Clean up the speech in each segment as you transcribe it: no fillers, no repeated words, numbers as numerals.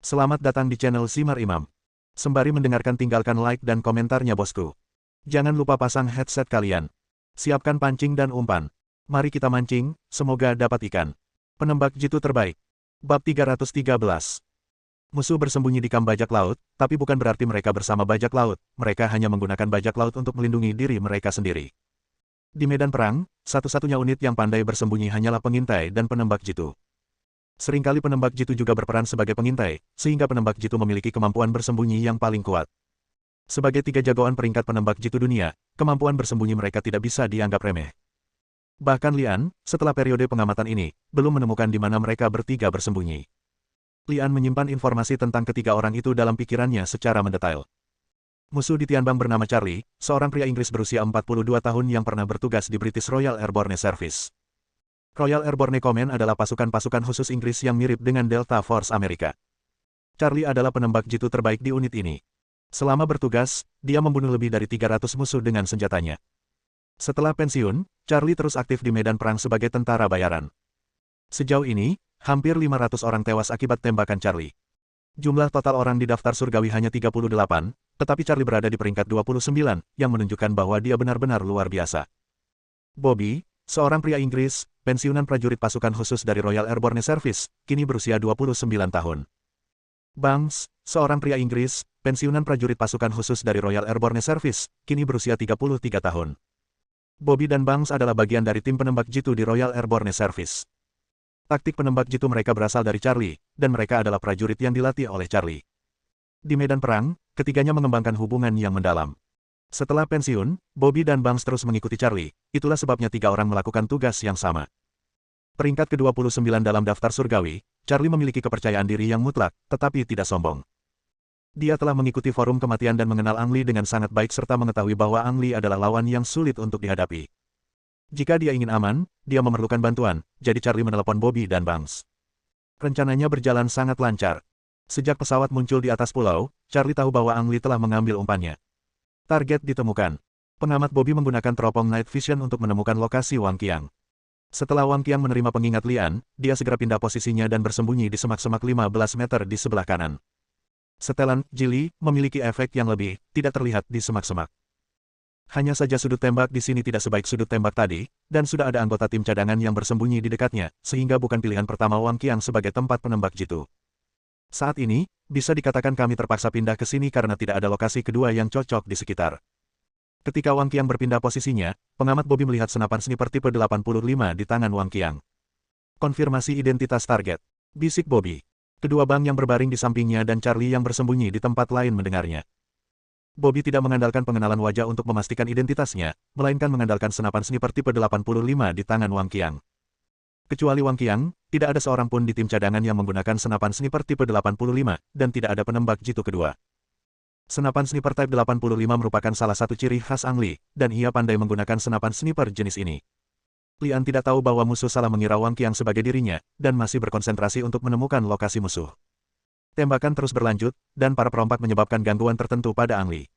Selamat datang di channel Simar Imam. Sembari mendengarkan tinggalkan like dan komentarnya bosku. Jangan lupa pasang headset kalian. Siapkan pancing dan umpan. Mari kita mancing, semoga dapat ikan. Penembak jitu terbaik. Bab 313. Musuh bersembunyi di kamp bajak laut, tapi bukan berarti mereka bersama bajak laut, mereka hanya menggunakan bajak laut untuk melindungi diri mereka sendiri. Di medan perang, satu-satunya unit yang pandai bersembunyi hanyalah pengintai dan penembak jitu. Seringkali penembak jitu juga berperan sebagai pengintai, sehingga penembak jitu memiliki kemampuan bersembunyi yang paling kuat. Sebagai tiga jagoan peringkat penembak jitu dunia, kemampuan bersembunyi mereka tidak bisa dianggap remeh. Bahkan Lian, setelah periode pengamatan ini, belum menemukan di mana mereka bertiga bersembunyi. Lian menyimpan informasi tentang ketiga orang itu dalam pikirannya secara mendetail. Musuh di Tianbang bernama Charlie, seorang pria Inggris berusia 42 tahun yang pernah bertugas di British Royal Airborne Service. Royal Airborne Command adalah pasukan-pasukan khusus Inggris yang mirip dengan Delta Force Amerika. Charlie adalah penembak jitu terbaik di unit ini. Selama bertugas, dia membunuh lebih dari 300 musuh dengan senjatanya. Setelah pensiun, Charlie terus aktif di medan perang sebagai tentara bayaran. Sejauh ini, hampir 500 orang tewas akibat tembakan Charlie. Jumlah total orang di daftar surgawi hanya 38, tetapi Charlie berada di peringkat 29, yang menunjukkan bahwa dia benar-benar luar biasa. Bobby, seorang pria Inggris, pensiunan prajurit pasukan khusus dari Royal Airborne Service, kini berusia 29 tahun. Banks, seorang pria Inggris, pensiunan prajurit pasukan khusus dari Royal Airborne Service, kini berusia 33 tahun. Bobby dan Banks adalah bagian dari tim penembak jitu di Royal Airborne Service. Taktik penembak jitu mereka berasal dari Charlie, dan mereka adalah prajurit yang dilatih oleh Charlie. Di medan perang, ketiganya mengembangkan hubungan yang mendalam. Setelah pensiun, Bobby dan Banks terus mengikuti Charlie, itulah sebabnya tiga orang melakukan tugas yang sama. Peringkat ke-29 dalam daftar surgawi, Charlie memiliki kepercayaan diri yang mutlak, tetapi tidak sombong. Dia telah mengikuti forum kematian dan mengenal Ang Lee dengan sangat baik serta mengetahui bahwa Ang Lee adalah lawan yang sulit untuk dihadapi. Jika dia ingin aman, dia memerlukan bantuan, jadi Charlie menelepon Bobby dan Banks. Rencananya berjalan sangat lancar. Sejak pesawat muncul di atas pulau, Charlie tahu bahwa Ang Lee telah mengambil umpannya. Target ditemukan. Pengamat Bobby menggunakan teropong night vision untuk menemukan lokasi Wang Qiang. Setelah Wang Qiang menerima pengingat Lian, dia segera pindah posisinya dan bersembunyi di semak-semak 15 meter di sebelah kanan. Setelan Jili memiliki efek yang lebih tidak terlihat di semak-semak. Hanya saja sudut tembak di sini tidak sebaik sudut tembak tadi, dan sudah ada anggota tim cadangan yang bersembunyi di dekatnya, sehingga bukan pilihan pertama Wang Qiang sebagai tempat penembak jitu. Saat ini, bisa dikatakan kami terpaksa pindah ke sini karena tidak ada lokasi kedua yang cocok di sekitar. Ketika Wang Qiang berpindah posisinya, pengamat Bobby melihat senapan sniper tipe 85 di tangan Wang Qiang. Konfirmasi identitas target. Bisik Bobby. Kedua Bang yang berbaring di sampingnya dan Charlie yang bersembunyi di tempat lain mendengarnya. Bobby tidak mengandalkan pengenalan wajah untuk memastikan identitasnya, melainkan mengandalkan senapan sniper tipe 85 di tangan Wang Qiang. Kecuali Wang Qiang, tidak ada seorang pun di tim cadangan yang menggunakan senapan sniper tipe 85, dan tidak ada penembak jitu kedua. Senapan sniper Type 85 merupakan salah satu ciri khas Ang Lee, dan ia pandai menggunakan senapan sniper jenis ini. Lian tidak tahu bahwa musuh salah mengira Wang Qiang sebagai dirinya, dan masih berkonsentrasi untuk menemukan lokasi musuh. Tembakan terus berlanjut, dan para perompak menyebabkan gangguan tertentu pada Ang Lee.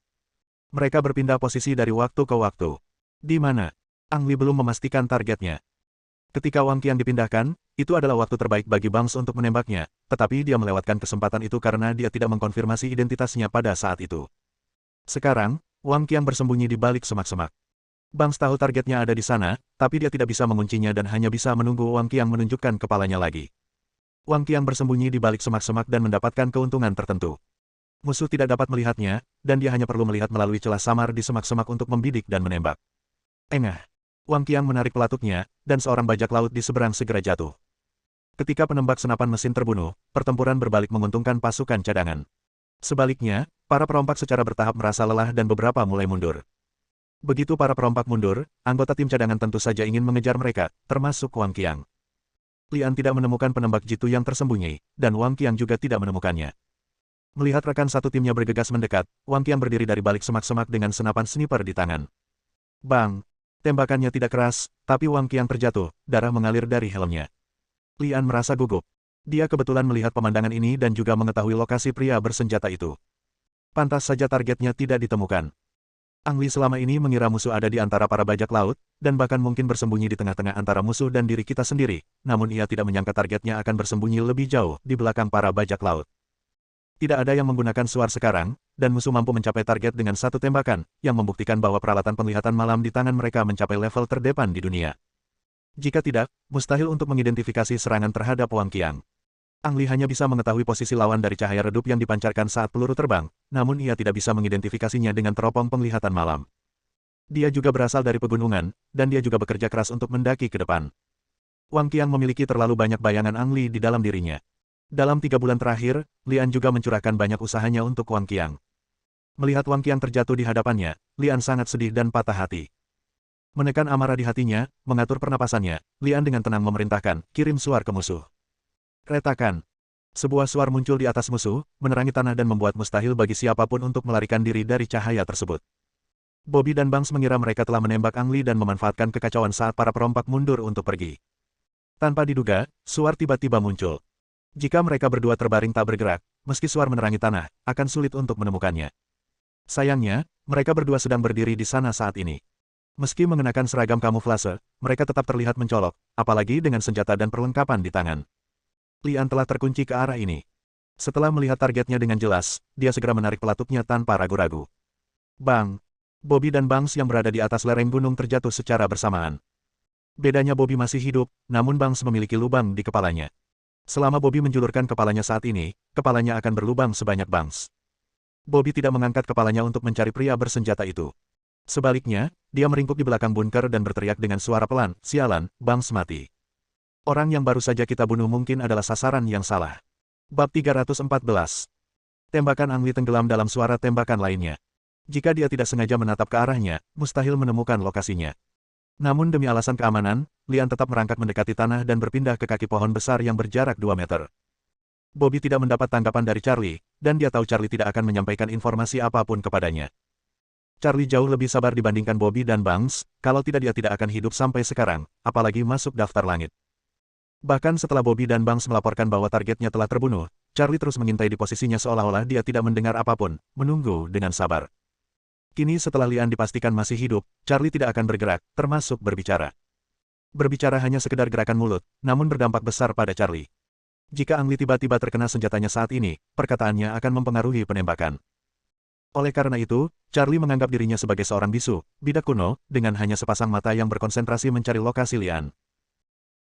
Mereka berpindah posisi dari waktu ke waktu. Di mana? Ang Lee belum memastikan targetnya. Ketika Wang Qiang dipindahkan, itu adalah waktu terbaik bagi Banks untuk menembaknya, tetapi dia melewatkan kesempatan itu karena dia tidak mengkonfirmasi identitasnya pada saat itu. Sekarang, Wang Qiang bersembunyi di balik semak-semak. Banks tahu targetnya ada di sana, tapi dia tidak bisa menguncinya dan hanya bisa menunggu Wang Qiang menunjukkan kepalanya lagi. Wang Qiang bersembunyi di balik semak-semak dan mendapatkan keuntungan tertentu. Musuh tidak dapat melihatnya, dan dia hanya perlu melihat melalui celah samar di semak-semak untuk membidik dan menembak. Engah. Wang Qiang menarik pelatuknya, dan seorang bajak laut di seberang segera jatuh. Ketika penembak senapan mesin terbunuh, pertempuran berbalik menguntungkan pasukan cadangan. Sebaliknya, para perompak secara bertahap merasa lelah dan beberapa mulai mundur. Begitu para perompak mundur, anggota tim cadangan tentu saja ingin mengejar mereka, termasuk Wang Qiang. Lian tidak menemukan penembak jitu yang tersembunyi, dan Wang Qiang juga tidak menemukannya. Melihat rekan satu timnya bergegas mendekat, Wang Qiang berdiri dari balik semak-semak dengan senapan sniper di tangan. Bang! Tembakannya tidak keras, tapi Wang Qiang terjatuh, darah mengalir dari helmnya. Lian merasa gugup. Dia kebetulan melihat pemandangan ini dan juga mengetahui lokasi pria bersenjata itu. Pantas saja targetnya tidak ditemukan. Ang Lee selama ini mengira musuh ada di antara para bajak laut, dan bahkan mungkin bersembunyi di tengah-tengah antara musuh dan diri kita sendiri, namun ia tidak menyangka targetnya akan bersembunyi lebih jauh di belakang para bajak laut. Tidak ada yang menggunakan suar sekarang, dan musuh mampu mencapai target dengan satu tembakan, yang membuktikan bahwa peralatan penglihatan malam di tangan mereka mencapai level terdepan di dunia. Jika tidak, mustahil untuk mengidentifikasi serangan terhadap Wang Qiang. Ang Li hanya bisa mengetahui posisi lawan dari cahaya redup yang dipancarkan saat peluru terbang, namun ia tidak bisa mengidentifikasinya dengan teropong penglihatan malam. Dia juga berasal dari pegunungan, dan dia juga bekerja keras untuk mendaki ke depan. Wang Qiang memiliki terlalu banyak bayangan Ang Li di dalam dirinya. Dalam 3 bulan terakhir, Lian juga mencurahkan banyak usahanya untuk Wang Qiang. Melihat Wang Qiang terjatuh di hadapannya, Lian sangat sedih dan patah hati. Menekan amarah di hatinya, mengatur pernapasannya, Lian dengan tenang memerintahkan, kirim suar ke musuh. Retakan. Sebuah suar muncul di atas musuh, menerangi tanah dan membuat mustahil bagi siapapun untuk melarikan diri dari cahaya tersebut. Bobby dan Bangs mengira mereka telah menembak Ang Li dan memanfaatkan kekacauan saat para perompak mundur untuk pergi. Tanpa diduga, suar tiba-tiba muncul. Jika mereka berdua terbaring tak bergerak, meski suar menerangi tanah, akan sulit untuk menemukannya. Sayangnya, mereka berdua sedang berdiri di sana saat ini. Meski mengenakan seragam kamuflase, mereka tetap terlihat mencolok, apalagi dengan senjata dan perlengkapan di tangan. Lian telah terkunci ke arah ini. Setelah melihat targetnya dengan jelas, dia segera menarik pelatuknya tanpa ragu-ragu. Bang! Bobby dan Bangs yang berada di atas lereng gunung terjatuh secara bersamaan. Bedanya Bobby masih hidup, namun Bangs memiliki lubang di kepalanya. Selama Bobby menjulurkan kepalanya saat ini, kepalanya akan berlubang sebanyak Bangs. Bobby tidak mengangkat kepalanya untuk mencari pria bersenjata itu. Sebaliknya, dia meringkuk di belakang bunker dan berteriak dengan suara pelan, "Sialan, Bangs mati. Orang yang baru saja kita bunuh mungkin adalah sasaran yang salah." Bab 314. Tembakan Ang Li tenggelam dalam suara tembakan lainnya. Jika dia tidak sengaja menatap ke arahnya, mustahil menemukan lokasinya. Namun demi alasan keamanan, Lian tetap merangkak mendekati tanah dan berpindah ke kaki pohon besar yang berjarak 2 meter. Bobby tidak mendapat tanggapan dari Charlie, dan dia tahu Charlie tidak akan menyampaikan informasi apapun kepadanya. Charlie jauh lebih sabar dibandingkan Bobby dan Bangs, kalau tidak dia tidak akan hidup sampai sekarang, apalagi masuk daftar langit. Bahkan setelah Bobby dan Bangs melaporkan bahwa targetnya telah terbunuh, Charlie terus mengintai di posisinya seolah-olah dia tidak mendengar apapun, menunggu dengan sabar. Kini setelah Lian dipastikan masih hidup, Charlie tidak akan bergerak, termasuk berbicara. Berbicara hanya sekedar gerakan mulut, namun berdampak besar pada Charlie. Jika Ang Li tiba-tiba terkena senjatanya saat ini, perkataannya akan mempengaruhi penembakan. Oleh karena itu, Charlie menganggap dirinya sebagai seorang bisu, bidak kuno, dengan hanya sepasang mata yang berkonsentrasi mencari lokasi Lian.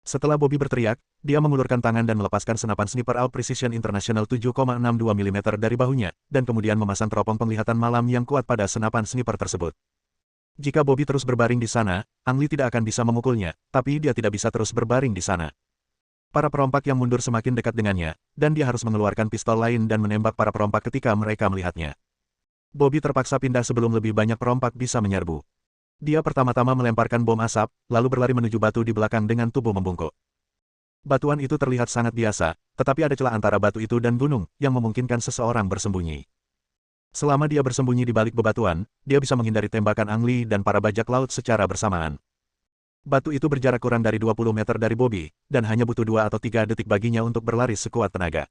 Setelah Bobby berteriak, dia mengulurkan tangan dan melepaskan senapan sniper Out Precision International 7,62 mm dari bahunya, dan kemudian memasang teropong penglihatan malam yang kuat pada senapan sniper tersebut. Jika Bobby terus berbaring di sana, Ang Li tidak akan bisa memukulnya, tapi dia tidak bisa terus berbaring di sana. Para perompak yang mundur semakin dekat dengannya, dan dia harus mengeluarkan pistol lain dan menembak para perompak ketika mereka melihatnya. Bobby terpaksa pindah sebelum lebih banyak perompak bisa menyerbu. Dia pertama-tama melemparkan bom asap, lalu berlari menuju batu di belakang dengan tubuh membungkuk. Batuan itu terlihat sangat biasa, tetapi ada celah antara batu itu dan gunung, yang memungkinkan seseorang bersembunyi. Selama dia bersembunyi di balik bebatuan, dia bisa menghindari tembakan Ang Li dan para bajak laut secara bersamaan. Batu itu berjarak kurang dari 20 meter dari Bobby, dan hanya butuh 2 atau 3 detik baginya untuk berlari sekuat tenaga.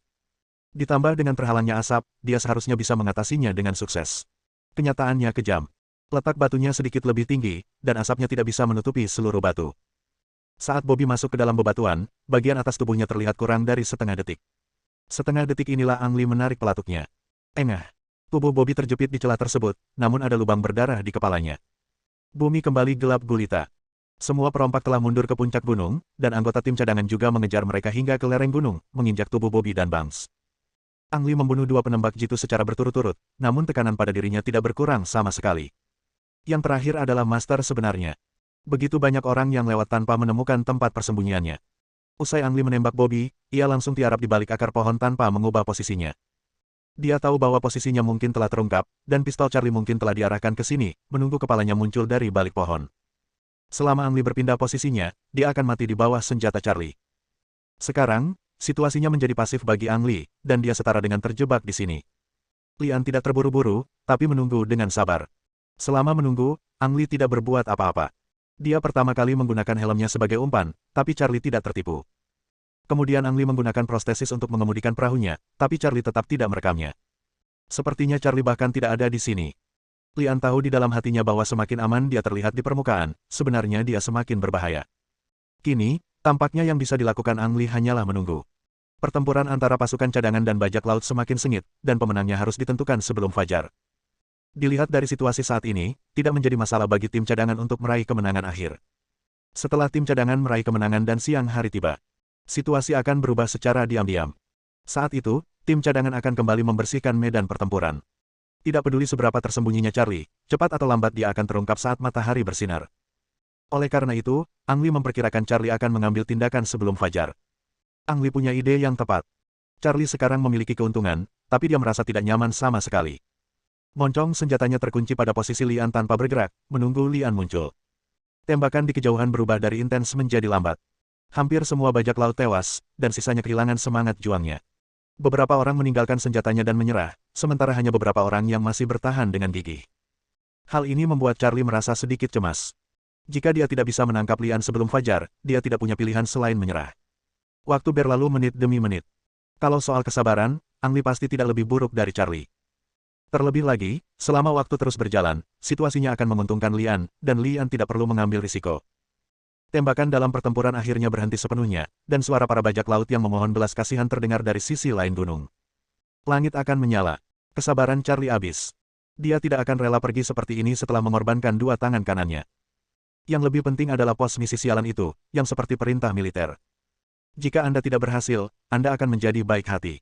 Ditambah dengan terhalangnya asap, dia seharusnya bisa mengatasinya dengan sukses. Kenyataannya kejam. Letak batunya sedikit lebih tinggi, dan asapnya tidak bisa menutupi seluruh batu. Saat Bobby masuk ke dalam bebatuan, bagian atas tubuhnya terlihat kurang dari setengah detik. Setengah detik inilah Ang Li menarik pelatuknya. Engah. Tubuh Bobby terjepit di celah tersebut, namun ada lubang berdarah di kepalanya. Bumi kembali gelap gulita. Semua perompak telah mundur ke puncak gunung, dan anggota tim cadangan juga mengejar mereka hingga ke lereng gunung, menginjak tubuh Bobby dan Bangs. Ang Li membunuh 2 penembak jitu secara berturut-turut, namun tekanan pada dirinya tidak berkurang sama sekali. Yang terakhir adalah master sebenarnya. Begitu banyak orang yang lewat tanpa menemukan tempat persembunyiannya. Usai Ang Li menembak Bobby, ia langsung tiarap di balik akar pohon tanpa mengubah posisinya. Dia tahu bahwa posisinya mungkin telah terungkap, dan pistol Charlie mungkin telah diarahkan ke sini, menunggu kepalanya muncul dari balik pohon. Selama Ang Li berpindah posisinya, dia akan mati di bawah senjata Charlie. Sekarang, situasinya menjadi pasif bagi Ang Li, dan dia setara dengan terjebak di sini. Lian tidak terburu-buru, tapi menunggu dengan sabar. Selama menunggu, Ang Li tidak berbuat apa-apa. Dia pertama kali menggunakan helmnya sebagai umpan, tapi Charlie tidak tertipu. Kemudian Ang Li menggunakan prostesis untuk mengemudikan perahunya, tapi Charlie tetap tidak merekamnya. Sepertinya Charlie bahkan tidak ada di sini. Lian tahu di dalam hatinya bahwa semakin aman dia terlihat di permukaan, sebenarnya dia semakin berbahaya. Kini, tampaknya yang bisa dilakukan Ang Li hanyalah menunggu. Pertempuran antara pasukan cadangan dan bajak laut semakin sengit, dan pemenangnya harus ditentukan sebelum fajar. Dilihat dari situasi saat ini, tidak menjadi masalah bagi tim cadangan untuk meraih kemenangan akhir. Setelah tim cadangan meraih kemenangan dan siang hari tiba, situasi akan berubah secara diam-diam. Saat itu, tim cadangan akan kembali membersihkan medan pertempuran. Tidak peduli seberapa tersembunyinya Charlie, cepat atau lambat dia akan terungkap saat matahari bersinar. Oleh karena itu, Ang Lee memperkirakan Charlie akan mengambil tindakan sebelum fajar. Ang Lee punya ide yang tepat. Charlie sekarang memiliki keuntungan, tapi dia merasa tidak nyaman sama sekali. Moncong senjatanya terkunci pada posisi Lian tanpa bergerak, menunggu Lian muncul. Tembakan di kejauhan berubah dari intens menjadi lambat. Hampir semua bajak laut tewas, dan sisanya kehilangan semangat juangnya. Beberapa orang meninggalkan senjatanya dan menyerah, sementara hanya beberapa orang yang masih bertahan dengan gigih. Hal ini membuat Charlie merasa sedikit cemas. Jika dia tidak bisa menangkap Lian sebelum fajar, dia tidak punya pilihan selain menyerah. Waktu berlalu menit demi menit. Kalau soal kesabaran, Ang Lee pasti tidak lebih buruk dari Charlie. Terlebih lagi, selama waktu terus berjalan, situasinya akan menguntungkan Lian, dan Lian tidak perlu mengambil risiko. Tembakan dalam pertempuran akhirnya berhenti sepenuhnya, dan suara para bajak laut yang memohon belas kasihan terdengar dari sisi lain gunung. Langit akan menyala. Kesabaran Charlie habis. Dia tidak akan rela pergi seperti ini setelah mengorbankan dua tangan kanannya. Yang lebih penting adalah pos misi sialan itu, yang seperti perintah militer. Jika Anda tidak berhasil, Anda akan menjadi baik hati.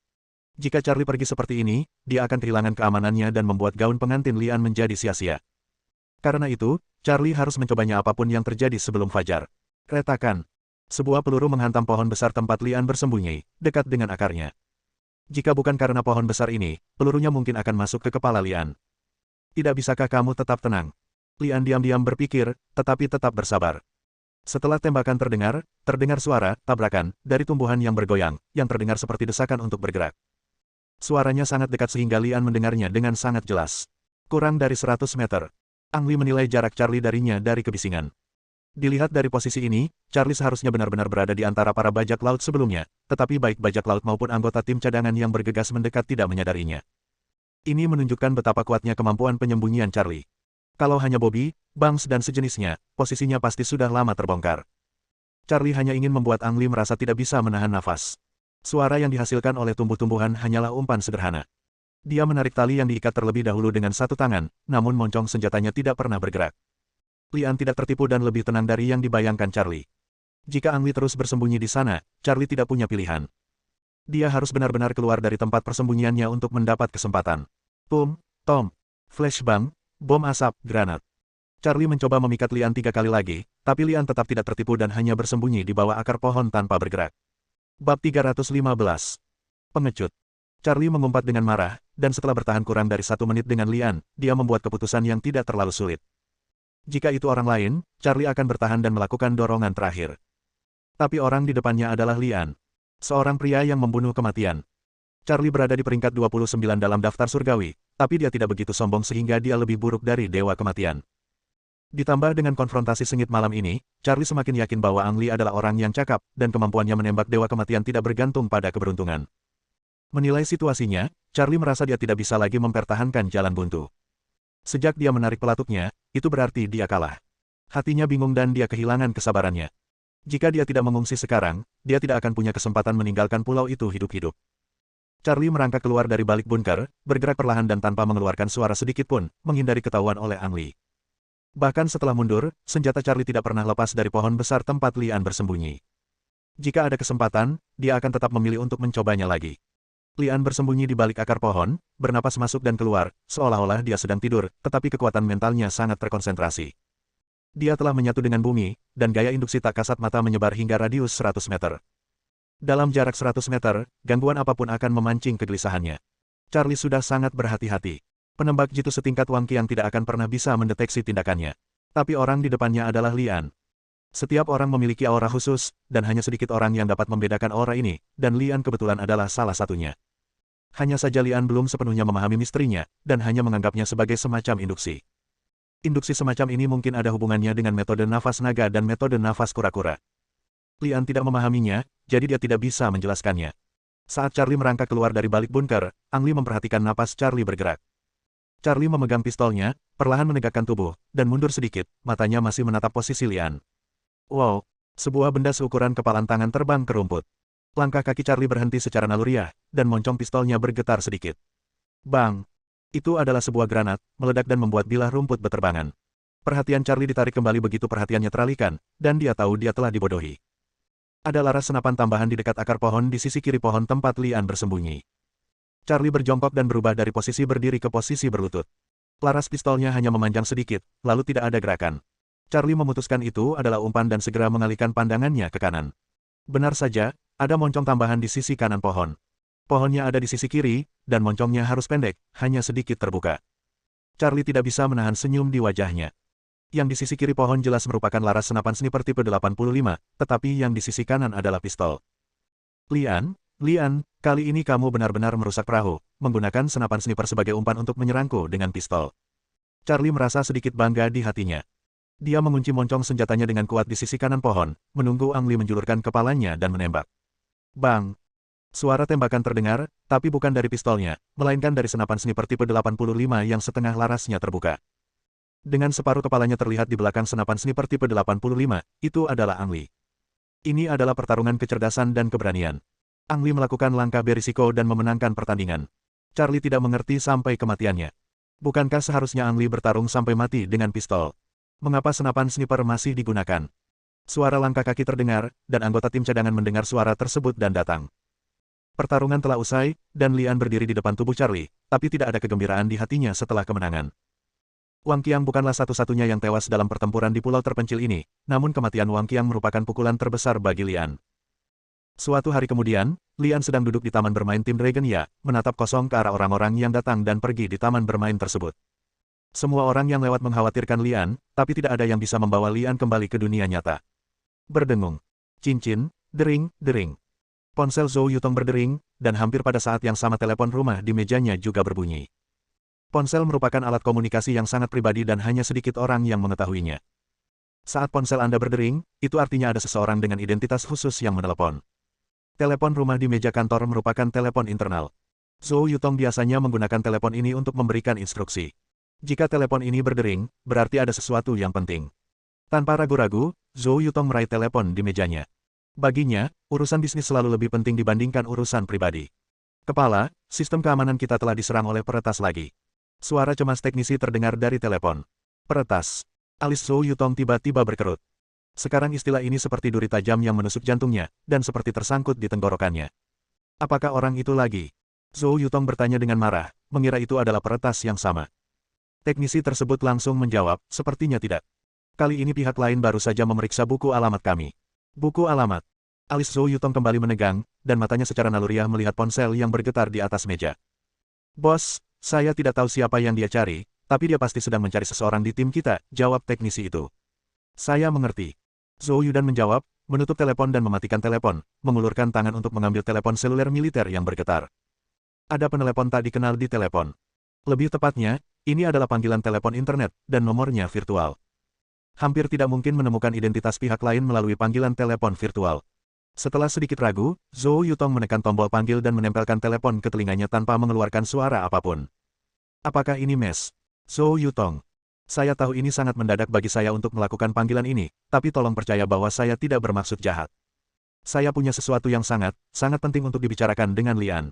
Jika Charlie pergi seperti ini, dia akan kehilangan keamanannya dan membuat gaun pengantin Lian menjadi sia-sia. Karena itu, Charlie harus mencobanya apapun yang terjadi sebelum fajar. Retakan. Sebuah peluru menghantam pohon besar tempat Lian bersembunyi, dekat dengan akarnya. Jika bukan karena pohon besar ini, pelurunya mungkin akan masuk ke kepala Lian. Tidak bisakah kamu tetap tenang? Lian diam-diam berpikir, tetapi tetap bersabar. Setelah tembakan terdengar suara tabrakan dari tumbuhan yang bergoyang, yang terdengar seperti desakan untuk bergerak. Suaranya sangat dekat sehingga Lian mendengarnya dengan sangat jelas. Kurang dari 100 meter. Ang Lee menilai jarak Charlie darinya dari kebisingan. Dilihat dari posisi ini, Charlie seharusnya benar-benar berada di antara para bajak laut sebelumnya, tetapi baik bajak laut maupun anggota tim cadangan yang bergegas mendekat tidak menyadarinya. Ini menunjukkan betapa kuatnya kemampuan penyembunyian Charlie. Kalau hanya Bobby, Banks dan sejenisnya, posisinya pasti sudah lama terbongkar. Charlie hanya ingin membuat Ang Lee merasa tidak bisa menahan nafas. Suara yang dihasilkan oleh tumbuh-tumbuhan hanyalah umpan sederhana. Dia menarik tali yang diikat terlebih dahulu dengan satu tangan, namun moncong senjatanya tidak pernah bergerak. Lian tidak tertipu dan lebih tenang dari yang dibayangkan Charlie. Jika Ang Lee terus bersembunyi di sana, Charlie tidak punya pilihan. Dia harus benar-benar keluar dari tempat persembunyiannya untuk mendapat kesempatan. Pum, tom, flashbang, bom asap, granat. Charlie mencoba memikat Lian 3 kali lagi, tapi Lian tetap tidak tertipu dan hanya bersembunyi di bawah akar pohon tanpa bergerak. Bab 315. Pengecut. Charlie mengumpat dengan marah, dan setelah bertahan kurang dari 1 menit dengan Lian, dia membuat keputusan yang tidak terlalu sulit. Jika itu orang lain, Charlie akan bertahan dan melakukan dorongan terakhir. Tapi orang di depannya adalah Lian. Seorang pria yang membunuh kematian. Charlie berada di peringkat 29 dalam daftar surgawi, tapi dia tidak begitu sombong sehingga dia lebih buruk dari dewa kematian. Ditambah dengan konfrontasi sengit malam ini, Charlie semakin yakin bahwa Ang Lee adalah orang yang cakap, dan kemampuannya menembak dewa kematian tidak bergantung pada keberuntungan. Menilai situasinya, Charlie merasa dia tidak bisa lagi mempertahankan jalan buntu. Sejak dia menarik pelatuknya, itu berarti dia kalah. Hatinya bingung dan dia kehilangan kesabarannya. Jika dia tidak mengungsi sekarang, dia tidak akan punya kesempatan meninggalkan pulau itu hidup-hidup. Charlie merangkak keluar dari balik bunker, bergerak perlahan dan tanpa mengeluarkan suara sedikit pun, menghindari ketahuan oleh Ang Lee. Bahkan setelah mundur, senjata Charlie tidak pernah lepas dari pohon besar tempat Lian bersembunyi. Jika ada kesempatan, dia akan tetap memilih untuk mencobanya lagi. Lian bersembunyi di balik akar pohon, bernapas masuk dan keluar, seolah-olah dia sedang tidur, tetapi kekuatan mentalnya sangat terkonsentrasi. Dia telah menyatu dengan bumi, dan gaya induksi tak kasat mata menyebar hingga radius 100 meter. Dalam jarak 100 meter, gangguan apapun akan memancing kegelisahannya. Charlie sudah sangat berhati-hati. Penembak jitu setingkat Wang Qiang tidak akan pernah bisa mendeteksi tindakannya. Tapi orang di depannya adalah Lian. Setiap orang memiliki aura khusus, dan hanya sedikit orang yang dapat membedakan aura ini, dan Lian kebetulan adalah salah satunya. Hanya saja Lian belum sepenuhnya memahami misterinya, dan hanya menganggapnya sebagai semacam induksi. Induksi semacam ini mungkin ada hubungannya dengan metode nafas naga dan metode nafas kura-kura. Lian tidak memahaminya, jadi dia tidak bisa menjelaskannya. Saat Charlie merangkak keluar dari balik bunker, Ang Lee memperhatikan napas Charlie bergerak. Charlie memegang pistolnya, perlahan menegakkan tubuh, dan mundur sedikit, matanya masih menatap posisi Lian. Wow, sebuah benda seukuran kepalan tangan terbang ke rumput. Langkah kaki Charlie berhenti secara naluriah, dan moncong pistolnya bergetar sedikit. Bang! Itu adalah sebuah granat, meledak dan membuat bilah rumput beterbangan. Perhatian Charlie ditarik kembali begitu perhatiannya teralihkan, dan dia tahu dia telah dibodohi. Ada laras senapan tambahan di dekat akar pohon di sisi kiri pohon tempat Lian bersembunyi. Charlie berjongkok dan berubah dari posisi berdiri ke posisi berlutut. Laras pistolnya hanya memanjang sedikit, lalu tidak ada gerakan. Charlie memutuskan itu adalah umpan dan segera mengalihkan pandangannya ke kanan. Benar saja, ada moncong tambahan di sisi kanan pohon. Pohonnya ada di sisi kiri, dan moncongnya harus pendek, hanya sedikit terbuka. Charlie tidak bisa menahan senyum di wajahnya. Yang di sisi kiri pohon jelas merupakan laras senapan sniper tipe 85, tetapi yang di sisi kanan adalah pistol. Lian, kali ini kamu benar-benar merusak perahu, menggunakan senapan sniper sebagai umpan untuk menyerangku dengan pistol. Charlie merasa sedikit bangga di hatinya. Dia mengunci moncong senjatanya dengan kuat di sisi kanan pohon, menunggu Ang Li menjulurkan kepalanya dan menembak. Bang! Suara tembakan terdengar, tapi bukan dari pistolnya, melainkan dari senapan sniper tipe 85 yang setengah larasnya terbuka. Dengan separuh kepalanya terlihat di belakang senapan sniper tipe 85, itu adalah Ang Li. Ini adalah pertarungan kecerdasan dan keberanian. Ang Li melakukan langkah berisiko dan memenangkan pertandingan. Charlie tidak mengerti sampai kematiannya. Bukankah seharusnya Ang Li bertarung sampai mati dengan pistol? Mengapa senapan sniper masih digunakan? Suara langkah kaki terdengar, dan anggota tim cadangan mendengar suara tersebut dan datang. Pertarungan telah usai, dan Lian berdiri di depan tubuh Charlie, tapi tidak ada kegembiraan di hatinya setelah kemenangan. Wang Qiang bukanlah satu-satunya yang tewas dalam pertempuran di pulau terpencil ini, namun kematian Wang Qiang merupakan pukulan terbesar bagi Lian. Suatu hari kemudian, Lian sedang duduk di taman bermain tim Dragon Ya, menatap kosong ke arah orang-orang yang datang dan pergi di taman bermain tersebut. Semua orang yang lewat mengkhawatirkan Lian, tapi tidak ada yang bisa membawa Lian kembali ke dunia nyata. Berdengung. Cincin, dering, dering. Ponsel Zhou Yutong berdering, dan hampir pada saat yang sama telepon rumah di mejanya juga berbunyi. Ponsel merupakan alat komunikasi yang sangat pribadi dan hanya sedikit orang yang mengetahuinya. Saat ponsel Anda berdering, itu artinya ada seseorang dengan identitas khusus yang menelepon. Telepon rumah di meja kantor merupakan telepon internal. Zhou Yutong biasanya menggunakan telepon ini untuk memberikan instruksi. Jika telepon ini berdering, berarti ada sesuatu yang penting. Tanpa ragu-ragu, Zhou Yutong meraih telepon di mejanya. Baginya, urusan bisnis selalu lebih penting dibandingkan urusan pribadi. Kepala, sistem keamanan kita telah diserang oleh peretas lagi. Suara cemas teknisi terdengar dari telepon. Peretas. Alis Zhou Yutong tiba-tiba berkerut. Sekarang istilah ini seperti duri tajam yang menusuk jantungnya, dan seperti tersangkut di tenggorokannya. Apakah orang itu lagi? Zhou Yutong bertanya dengan marah, mengira itu adalah peretas yang sama. Teknisi tersebut langsung menjawab, sepertinya tidak. Kali ini pihak lain baru saja memeriksa buku alamat kami. Buku alamat. Alis Zhou Yutong kembali menegang, dan matanya secara naluriah melihat ponsel yang bergetar di atas meja. Bos, saya tidak tahu siapa yang dia cari, tapi dia pasti sedang mencari seseorang di tim kita, jawab teknisi itu. Saya mengerti. Zhou Yudan menjawab, menutup telepon dan mematikan telepon, mengulurkan tangan untuk mengambil telepon seluler militer yang bergetar. Ada penelepon tak dikenal di telepon. Lebih tepatnya, ini adalah panggilan telepon internet, dan nomornya virtual. Hampir tidak mungkin menemukan identitas pihak lain melalui panggilan telepon virtual. Setelah sedikit ragu, Zhou Yutong menekan tombol panggil dan menempelkan telepon ke telinganya tanpa mengeluarkan suara apapun. Apakah ini Mes? Zhou Yutong. Saya tahu ini sangat mendadak bagi saya untuk melakukan panggilan ini, tapi tolong percaya bahwa saya tidak bermaksud jahat. Saya punya sesuatu yang sangat penting untuk dibicarakan dengan Lian.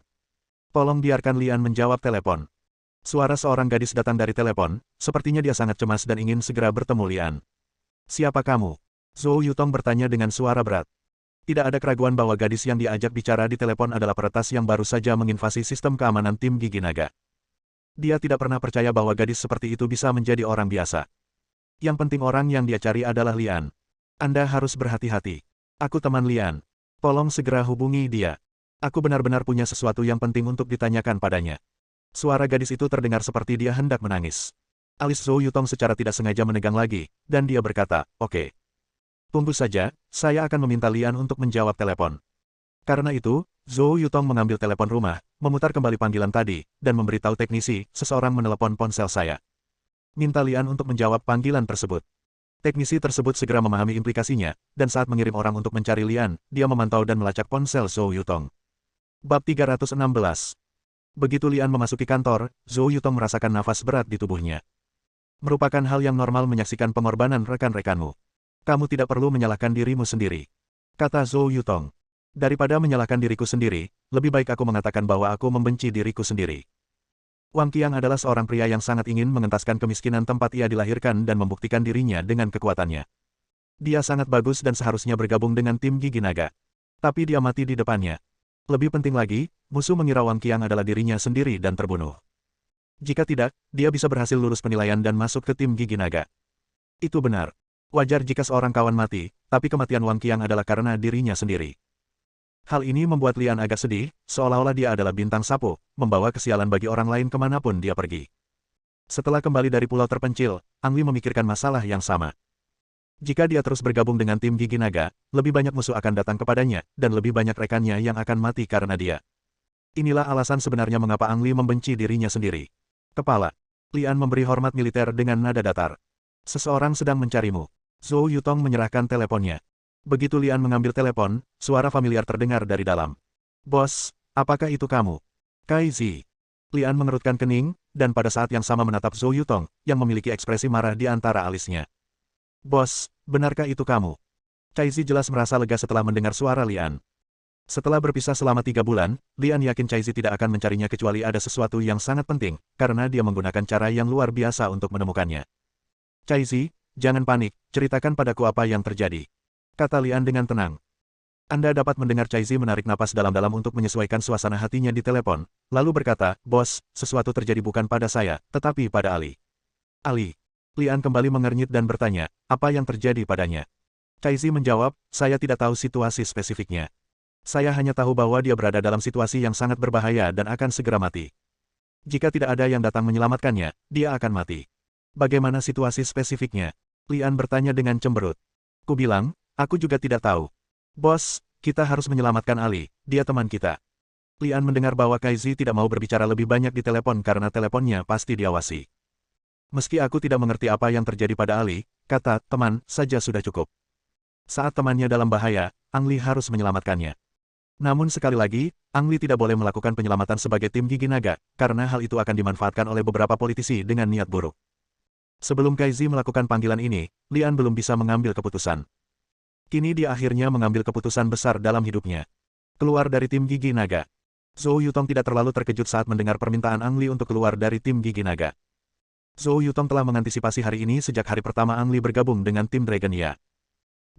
Tolong biarkan Lian menjawab telepon. Suara seorang gadis datang dari telepon, sepertinya dia sangat cemas dan ingin segera bertemu Lian. Siapa kamu? Zhou Yutong bertanya dengan suara berat. Tidak ada keraguan bahwa gadis yang diajak bicara di telepon adalah peretas yang baru saja menginvasi sistem keamanan tim Gigi Naga. Dia tidak pernah percaya bahwa gadis seperti itu bisa menjadi orang biasa. Yang penting orang yang dia cari adalah Lian. Anda harus berhati-hati. Aku teman Lian. Tolong segera hubungi dia. Aku benar-benar punya sesuatu yang penting untuk ditanyakan padanya. Suara gadis itu terdengar seperti dia hendak menangis. Alis Zhou Yutong secara tidak sengaja menegang lagi, dan dia berkata, "Oke. Tunggu saja, saya akan meminta Lian untuk menjawab telepon." Karena itu, Zhou Yutong mengambil telepon rumah, memutar kembali panggilan tadi, dan memberitahu teknisi, seseorang menelepon ponsel saya. Minta Lian untuk menjawab panggilan tersebut. Teknisi tersebut segera memahami implikasinya, dan saat mengirim orang untuk mencari Lian, dia memantau dan melacak ponsel Zhou Yutong. Bab 316. Begitu Lian memasuki kantor, Zhou Yutong merasakan nafas berat di tubuhnya. Merupakan hal yang normal menyaksikan pengorbanan rekan-rekanmu. Kamu tidak perlu menyalahkan dirimu sendiri, kata Zhou Yutong. Daripada menyalahkan diriku sendiri, lebih baik aku mengatakan bahwa aku membenci diriku sendiri. Wang Qiang adalah seorang pria yang sangat ingin mengentaskan kemiskinan tempat ia dilahirkan dan membuktikan dirinya dengan kekuatannya. Dia sangat bagus dan seharusnya bergabung dengan tim Gigi Naga. Tapi dia mati di depannya. Lebih penting lagi, musuh mengira Wang Qiang adalah dirinya sendiri dan terbunuh. Jika tidak, dia bisa berhasil lulus penilaian dan masuk ke tim Gigi Naga. Itu benar. Wajar jika seorang kawan mati, tapi kematian Wang Qiang adalah karena dirinya sendiri. Hal ini membuat Lian agak sedih, seolah-olah dia adalah bintang sapu, membawa kesialan bagi orang lain kemanapun dia pergi. Setelah kembali dari pulau terpencil, Ang Li memikirkan masalah yang sama. Jika dia terus bergabung dengan tim Gigi Naga, lebih banyak musuh akan datang kepadanya, dan lebih banyak rekannya yang akan mati karena dia. Inilah alasan sebenarnya mengapa Ang Li membenci dirinya sendiri. Kepala. Lian memberi hormat militer dengan nada datar. Seseorang sedang mencarimu. Zhou Yutong menyerahkan teleponnya. Begitu Lian mengambil telepon, suara familiar terdengar dari dalam. Bos, apakah itu kamu? Kai Zi. Lian mengerutkan kening, dan pada saat yang sama menatap Zhou Yutong, yang memiliki ekspresi marah di antara alisnya. Bos, benarkah itu kamu? Kai Zi jelas merasa lega setelah mendengar suara Lian. Setelah berpisah selama 3 bulan, Lian yakin Kai Zi tidak akan mencarinya kecuali ada sesuatu yang sangat penting, karena dia menggunakan cara yang luar biasa untuk menemukannya. Kai Zi, jangan panik, ceritakan padaku apa yang terjadi. Kata Lian dengan tenang. Anda dapat mendengar Kai Zi menarik napas dalam-dalam untuk menyesuaikan suasana hatinya di telepon, lalu berkata, Bos, sesuatu terjadi bukan pada saya, tetapi pada Ali. Ali. Lian kembali mengernyit dan bertanya, apa yang terjadi padanya? Kai Zi menjawab, saya tidak tahu situasi spesifiknya. Saya hanya tahu bahwa dia berada dalam situasi yang sangat berbahaya dan akan segera mati. Jika tidak ada yang datang menyelamatkannya, dia akan mati. Bagaimana situasi spesifiknya? Lian bertanya dengan cemberut. Ku bilang, aku juga tidak tahu. Bos, kita harus menyelamatkan Ali, dia teman kita. Lian mendengar bahwa Kai Zi tidak mau berbicara lebih banyak di telepon karena teleponnya pasti diawasi. Meski aku tidak mengerti apa yang terjadi pada Ali, kata, teman, saja sudah cukup. Saat temannya dalam bahaya, Ang Li harus menyelamatkannya. Namun sekali lagi, Ang Li tidak boleh melakukan penyelamatan sebagai tim Gigi Naga, karena hal itu akan dimanfaatkan oleh beberapa politisi dengan niat buruk. Sebelum Kai Zi melakukan panggilan ini, Lian belum bisa mengambil keputusan. Kini dia akhirnya mengambil keputusan besar dalam hidupnya. Keluar dari tim Gigi Naga. Zhou Yutong tidak terlalu terkejut saat mendengar permintaan Ang Li untuk keluar dari tim Gigi Naga. Zhou Yutong telah mengantisipasi hari ini sejak hari pertama Ang Li bergabung dengan tim Dragon Ya.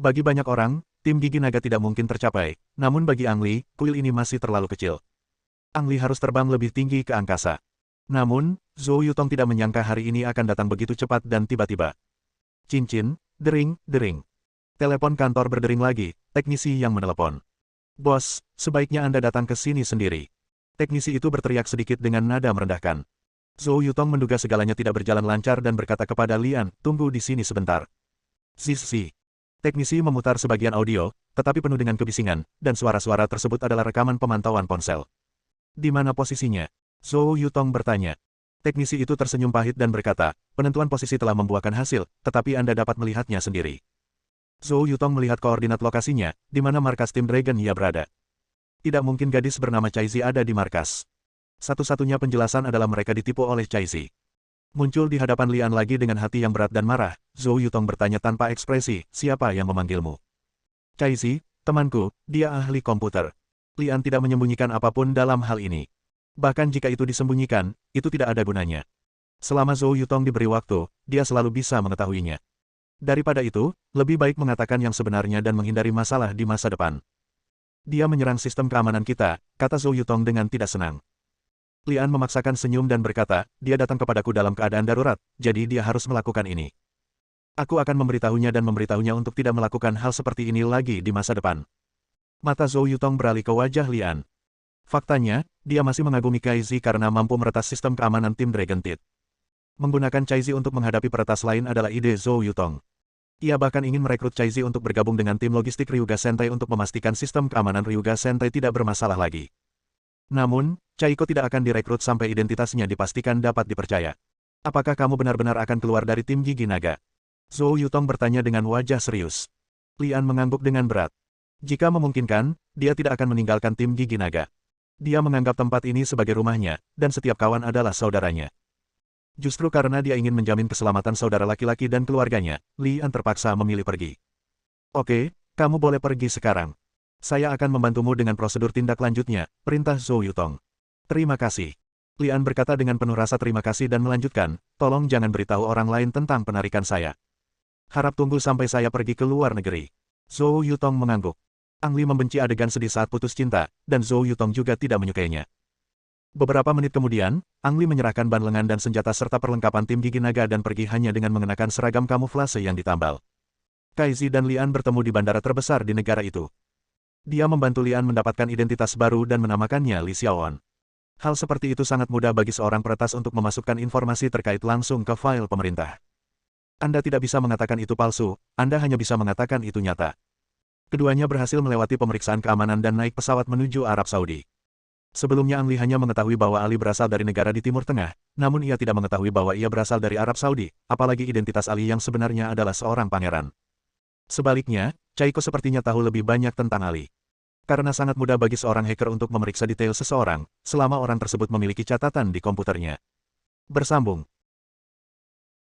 Bagi banyak orang, tim Gigi Naga tidak mungkin tercapai, namun bagi Ang Li, kuil ini masih terlalu kecil. Ang Li harus terbang lebih tinggi ke angkasa. Namun, Zhou Yutong tidak menyangka hari ini akan datang begitu cepat dan tiba-tiba. Cincin, dering, dering. Telepon kantor berdering lagi, teknisi yang menelepon. Bos, sebaiknya Anda datang ke sini sendiri. Teknisi itu berteriak sedikit dengan nada merendahkan. Zhou Yutong menduga segalanya tidak berjalan lancar dan berkata kepada Lian, tunggu di sini sebentar. Zizi. Teknisi memutar sebagian audio, tetapi penuh dengan kebisingan, dan suara-suara tersebut adalah rekaman pemantauan ponsel. Di mana posisinya? Zhou Yutong bertanya. Teknisi itu tersenyum pahit dan berkata, penentuan posisi telah membuahkan hasil, tetapi Anda dapat melihatnya sendiri. Zhou Yutong melihat koordinat lokasinya, di mana markas tim Dragon Ya berada. Tidak mungkin gadis bernama Cai Zi ada di markas. Satu-satunya penjelasan adalah mereka ditipu oleh Cai Zi. Muncul di hadapan Lian lagi dengan hati yang berat dan marah, Zhou Yutong bertanya tanpa ekspresi, siapa yang memanggilmu? Cai Zi, temanku, dia ahli komputer. Lian tidak menyembunyikan apapun dalam hal ini. Bahkan jika itu disembunyikan, itu tidak ada gunanya. Selama Zhou Yutong diberi waktu, dia selalu bisa mengetahuinya. Daripada itu, lebih baik mengatakan yang sebenarnya dan menghindari masalah di masa depan. Dia menyerang sistem keamanan kita, kata Zhou Yutong dengan tidak senang. Lian memaksakan senyum dan berkata, dia datang kepadaku dalam keadaan darurat, jadi dia harus melakukan ini. Aku akan memberitahunya dan memberitahunya untuk tidak melakukan hal seperti ini lagi di masa depan. Mata Zhou Yutong beralih ke wajah Lian. Faktanya, dia masih mengagumi Kai Zi karena mampu meretas sistem keamanan tim Dragon Teeth. Menggunakan Cai Zi untuk menghadapi peretas lain adalah ide Zhou Yutong. Ia bahkan ingin merekrut Cai Zi untuk bergabung dengan tim logistik Ryuga Sentai untuk memastikan sistem keamanan Ryuga Sentai tidak bermasalah lagi. Namun, Caiko tidak akan direkrut sampai identitasnya dipastikan dapat dipercaya. Apakah kamu benar-benar akan keluar dari tim Gigi Naga? Zhou Yutong bertanya dengan wajah serius. Lian mengangguk dengan berat. Jika memungkinkan, dia tidak akan meninggalkan tim Gigi Naga. Dia menganggap tempat ini sebagai rumahnya, dan setiap kawan adalah saudaranya. Justru karena dia ingin menjamin keselamatan saudara laki-laki dan keluarganya, Lian terpaksa memilih pergi. Oke, kamu boleh pergi sekarang. Saya akan membantumu dengan prosedur tindak lanjutnya, perintah Zhou Yutong. Terima kasih. Lian berkata dengan penuh rasa terima kasih dan melanjutkan, tolong jangan beritahu orang lain tentang penarikan saya. Harap tunggu sampai saya pergi ke luar negeri. Zhou Yutong mengangguk. Ang Li membenci adegan sedih saat putus cinta, dan Zhou Yutong juga tidak menyukainya. Beberapa menit kemudian, Ang Li menyerahkan ban lengan dan senjata serta perlengkapan tim gigi naga dan pergi hanya dengan mengenakan seragam kamuflase yang ditambal. Kaizi dan Lian bertemu di bandara terbesar di negara itu. Dia membantu Lian mendapatkan identitas baru dan menamakannya Li Xiaoan. Hal seperti itu sangat mudah bagi seorang peretas untuk memasukkan informasi terkait langsung ke file pemerintah. Anda tidak bisa mengatakan itu palsu, Anda hanya bisa mengatakan itu nyata. Keduanya berhasil melewati pemeriksaan keamanan dan naik pesawat menuju Arab Saudi. Sebelumnya Ang Li hanya mengetahui bahwa Ali berasal dari negara di Timur Tengah, namun ia tidak mengetahui bahwa ia berasal dari Arab Saudi, apalagi identitas Ali yang sebenarnya adalah seorang pangeran. Sebaliknya, Chaiko sepertinya tahu lebih banyak tentang Ali. Karena sangat mudah bagi seorang hacker untuk memeriksa detail seseorang, selama orang tersebut memiliki catatan di komputernya. Bersambung.